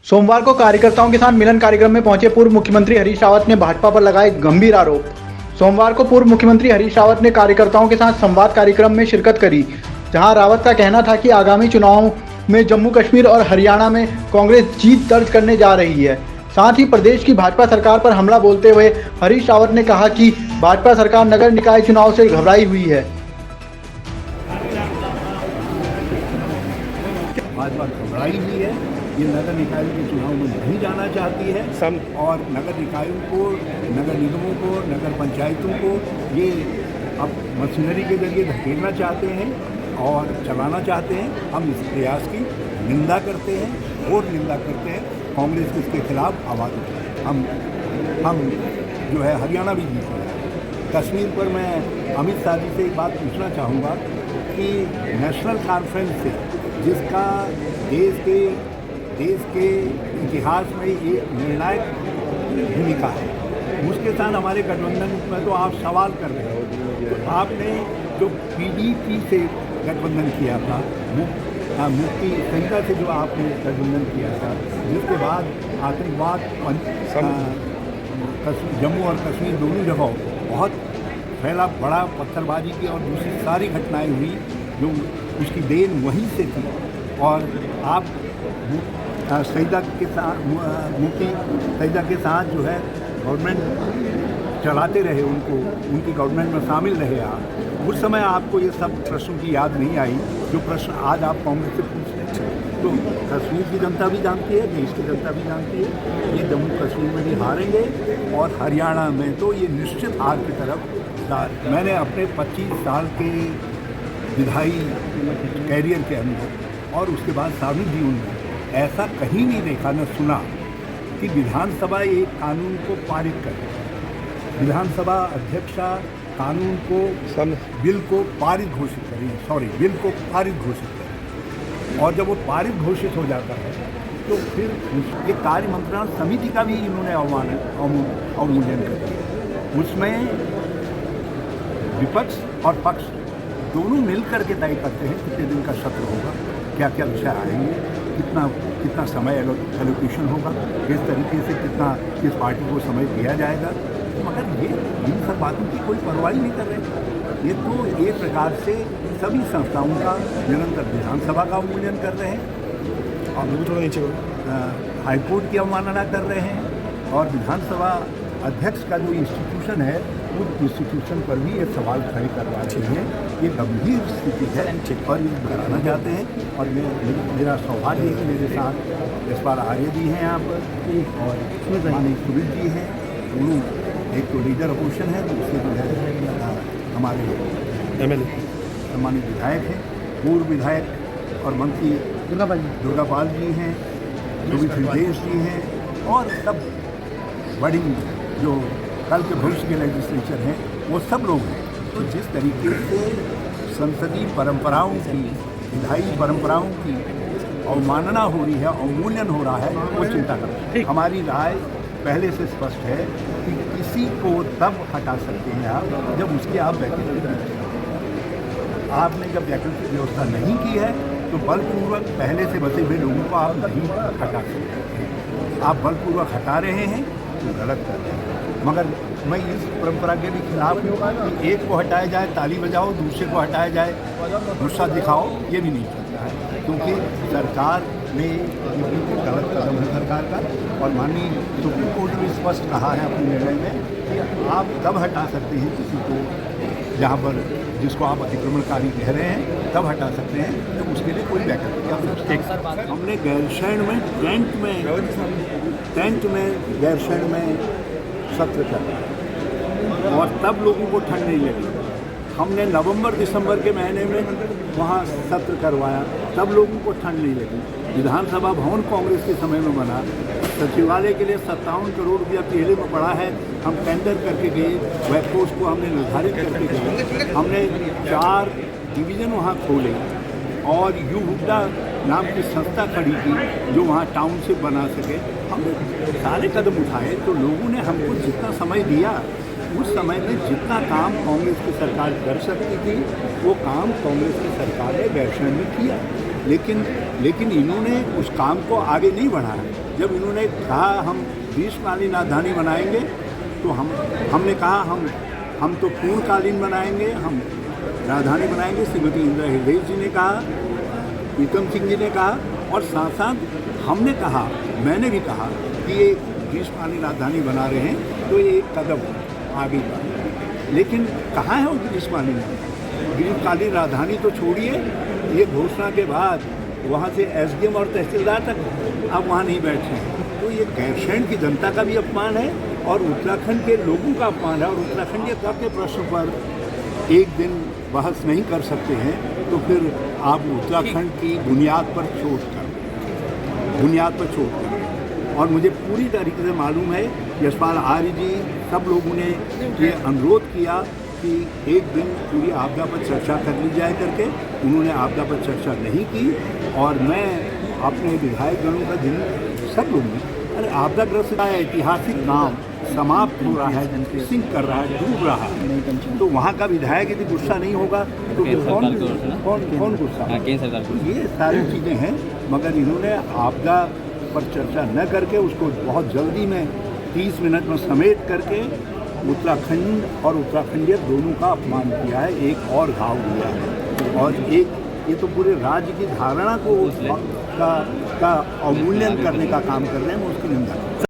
सोमवार को कार्यकर्ताओं के साथ मिलन कार्यक्रम में पहुंचे पूर्व मुख्यमंत्री हरीश रावत ने भाजपा पर लगाए गंभीर आरोप। सोमवार को पूर्व मुख्यमंत्री हरीश रावत ने कार्यकर्ताओं के साथ संवाद कार्यक्रम में शिरकत करी, जहां रावत का कहना था कि आगामी चुनावों में जम्मू कश्मीर और हरियाणा में कांग्रेस जीत दर्ज करने जा रही है। साथ ही प्रदेश की भाजपा सरकार पर हमला बोलते हुए हरीश रावत ने कहा कि भाजपा सरकार नगर निकाय चुनाव से घबराई हुई है। भाजपा घबराई हुई है, ये नगर निकायों के चुनाव में नहीं जाना चाहती है और नगर निकायों को, नगर निगमों को, नगर पंचायतों को ये अब मशीनरी के जरिए धकेलना चाहते हैं और चलाना चाहते हैं। हम इस प्रयास की निंदा करते हैं और निंदा करते हैं। कांग्रेस इसके खिलाफ आवाज़ उठाए। हम जो है हरियाणा भी जीत रहे हैं। कश्मीर पर मैं अमित शाह जी से एक बात पूछना चाहूँगा कि नेशनल कॉन्फ्रेंस से जिसका देश के इतिहास में ये निर्णायक भूमिका है, उसके साथ हमारे गठबंधन में तो आप सवाल कर रहे हो। तो आपने जो पीडीपी से गठबंधन किया था, मुफ्ती संहिता से जो आपने गठबंधन किया था, जिसके बाद आतंकवाद जम्मू और कश्मीर दोनों जगहों बहुत फैला, बड़ा पत्थरबाजी की और दूसरी सारी घटनाएं हुई, जो उसकी देन वहीं से थी। और आप सईदा के साथ, मुफ्ती सईदा के साथ जो है गवर्नमेंट चलाते रहे, उनकी गवर्नमेंट में शामिल रहे आप। उस समय आपको ये सब प्रश्नों की याद नहीं आई जो प्रश्न आज आप कांग्रेस से पूछ रहे हैं। तो कश्मीर की जनता भी जानती है, देश की जनता भी जानती है, ये जम्मू कश्मीर में भी हारेंगे और हरियाणा में तो ये निश्चित हार की तरफ। मैंने अपने 25 साल के विधायी कैरियर के अंदर और उसके बाद सार्वजनिक जीवन में ऐसा कहीं नहीं देखा, न सुना कि विधानसभा एक कानून को पारित करे। विधानसभा अध्यक्षा कानून को, बिल को पारित घोषित करें, बिल को पारित घोषित करें। और जब वो पारित घोषित हो जाता है तो फिर ये कार्य मंत्रणा समिति का भी इन्होंने अवमूल्यन कर दिया। उसमें विपक्ष और पक्ष दोनों मिलकर के तय करते हैं कितने दिन का सत्र होगा, क्या क्या विषय आएंगे, कितना समय एलोकेशन होगा, किस तरीके से किस पार्टी को समय दिया जाएगा। मगर ये इन सब बातों की कोई परवाह नहीं कर रहे। ये तो एक प्रकार से सभी संस्थाओं का निरंतर विधानसभा का अवमूल्यन कर रहे हैं और हाईकोर्ट की अवमानना कर रहे हैं और विधानसभा अध्यक्ष का जो इंस्टीट्यूशन है उस इंस्टीट्यूशन पर भी ये सवाल खड़े करवा रहे हैं। ये गंभीर स्थिति है और ये कराना चाहते हैं। और मेरा सौभाग्य है कि मेरे साथ इस बार आर्य जी हैं यहाँ पर और माननीय सुमित जी हैं। दोनों, एक तो लीडर अपोजिशन है, दूसरे जो है हमारे MLA सम्मानित विधायक हैं, पूर्व विधायक और मंत्री दुर्गापाल जी हैं, सुमित हृदयेश जी हैं और सब बड़ी जो कल के भविष्य के लेजिस्लेचर हैं वो सब लोग हैं। तो जिस तरीके से संसदीय परंपराओं की, विधायी परंपराओं की अवमानना हो रही है, अवमूल्यन हो रहा है, वो चिंता कर। हमारी राय पहले से स्पष्ट है कि किसी को तब हटा सकते हैं आप जब उसकी आप वैकल्पिक व्यवस्था। आपने जब वैकल्पिक व्यवस्था नहीं की है तो बलपूर्वक पहले से बचे हुए लोगों को आप नहीं हटा सकते। आप बलपूर्वक हटा रहे हैं तो गलत कर रहे हैं। मगर मैं इस परंपरा के भी खिलाफ हूँ कि एक को हटाया जाए ताली बजाओ, दूसरे को हटाया जाए गुस्सा दिखाओ, ये भी नहीं चलता है। क्योंकि सरकार ने गलत कदम है सरकार का। और माननीय सुप्रीम कोर्ट ने स्पष्ट कहा है अपने निर्णय में कि आप तब हटा सकते हैं किसी को, जहाँ पर जिसको आप अतिक्रमणकारी कह रहे हैं, तब हटा सकते हैं जब उसके लिए कोई वैकल्पिक। हमने गैरसैंण में टेंट में गैरसैंण में सत्र कर और तब लोगों को ठंड नहीं लगी। हमने नवंबर दिसंबर के महीने में वहाँ सत्र करवाया, तब लोगों को ठंड नहीं लगी। विधानसभा भवन कांग्रेस के समय में बना, सचिवालय के लिए 57 करोड़ रुपया पहले में पड़ा है। हम टेंडर करके गए, वर्कफोर्स को हमने निर्धारित करके गए। हमने 4 डिवीज़न वहाँ खोले और यू हुड्डा नाम की संस्था खड़ी की जो वहाँ टाउनशिप बना सके। हमने सारे कदम उठाए। तो लोगों ने हमको जितना समय दिया, उस समय में जितना काम कांग्रेस की सरकार कर सकती थी वो काम कांग्रेस की सरकार ने गैरसैंण में किया। लेकिन इन्होंने उस काम को आगे नहीं बढ़ाया। जब इन्होंने कहा हम 20 कालीन राजधानी बनाएंगे, तो हमने कहा हम तो पूर्णकालीन बनाएंगे, हम राजधानी बनाएंगे। श्रीमती इंदिरा हृदय जी ने कहा, प्रीतम सिंह जी ने कहा, और साथ साथ हमने कहा, मैंने भी कहा कि ये 20 कालीन राजधानी बना रहे हैं तो ये एक कदम आगे बढ़ा। लेकिन कहाँ है वो 20 कालीन राजधानी? तो छोड़िए, ये घोषणा के बाद वहाँ से एसडीएम और तहसीलदार तक अब वहाँ नहीं बैठे हैं। तो ये गैरसैंण की जनता का भी अपमान है और उत्तराखंड के लोगों का अपमान है। और उत्तराखंड के प्रश्न पर एक दिन बहस नहीं कर सकते हैं तो फिर आप उत्तराखंड की बुनियाद पर चोट कर रहे हैं। और मुझे पूरी तरीके से मालूम है, यशपाल आर्य जी सब लोगों ने ये अनुरोध किया कि एक दिन पूरी आपदा पर चर्चा कर ली जाए करके। उन्होंने आपदा पर चर्चा नहीं की और मैं अपने विधायक गणों का दिन सब लोगों ने, अरे आपदाग्रस्त का ऐतिहासिक काम समाप्त हो रहा है, सिंक कर रहा है, डूब रहा है, तो वहाँ का विधायक यदि गुस्सा नहीं होगा तो फिर कौन गुस्सा? ये सारी चीज़ें हैं, मगर इन्होंने आपदा पर चर्चा न करके उसको बहुत जल्दी में 30 मिनट में समेट करके उत्तराखंड और उत्तराखंडीय दोनों का अपमान किया है, एक और घाव दिया है। और एक ये तो पूरे राज्य की धारणा को का अवमूल्यन करने का काम कर रहे हैं। मैं उसकी निंदा